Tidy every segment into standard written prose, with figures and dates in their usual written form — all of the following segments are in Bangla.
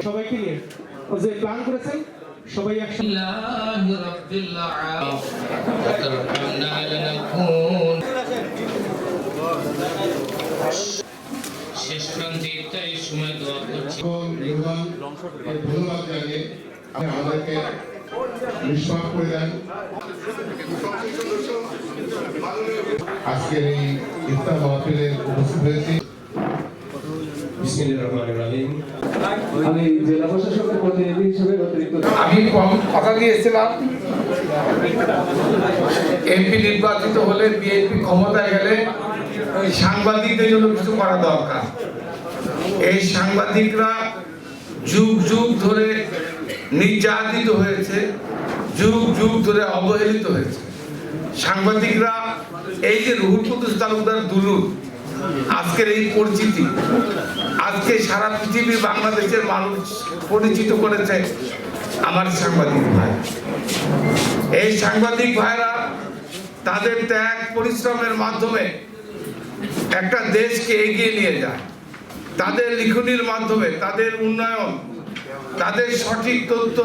সবাইকে নিয়ে যে প্ল্যান করেছেন সবাই শেষ প্রান্তে ইফতারের সময় দোয়া করছি। ধন্যবাদ জানিয়ে আমাদেরকে নিষ্পাপ করে দেন। আজকের এই ইফতার মাহফিলে উপস্থিত হয়েছি। আমি জেলা প্রশাসকের প্রতিনিধি হিসেবে আমি কথা দিয়েছিলাম এমপি নির্বাচিত হলে বিএনপি ক্ষমতায় গেলে ওই সাংবাদিকদের জন্য কিছু করা দরকার। এই সাংবাদিকরা যুগ যুগ ধরে নির্যাতিত হয়েছে, যুগ যুগ ধরে অবহেলিত হয়েছে। সাংবাদিকরা এই যে রুহুল কুদ্দুস তালুকদার দুলুর আজকের এই পরিচিতি, আজকে সারা পৃথিবী বাংলাদেশের মানুষ পরিচিত করেছে আমার সাংবাদিক ভাই। এই সাংবাদিক ভাইরা তাদের ত্যাগ পরিশ্রমের মাধ্যমে একটা দেশকে এগিয়ে নিয়ে যায়। তাদের লিখনির মাধ্যমে তাদের উন্নয়ন, তাদের সঠিক তথ্য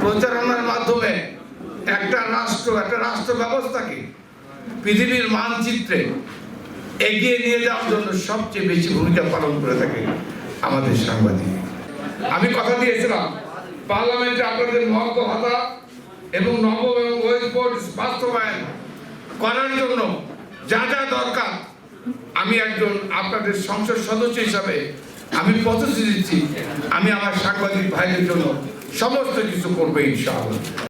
প্রচারণার মাধ্যমে একটা রাষ্ট্র ব্যবস্থাকে পৃথিবীর মানচিত্রে এগিয়ে নিয়ে যাওয়ার জন্য সবচেয়ে বেশি ভূমিকা পালন করে থাকে আমাদের সাংবাদিক। আমি কথা দিয়েছিলাম পার্লামেন্টে আপনাদের মহৎ ভাতা এবং নবম এবং ওয়েজ বোর্ড বাস্তবায়ন করার জন্য যা যা দরকার আমি একজন আপনাদের সংসদ সদস্য হিসাবে আমি প্রতিশ্রুতি দিচ্ছি, আমি আমার সাংবাদিক ভাইদের জন্য সমস্ত কিছু করবো ইনশাআল্লাহ।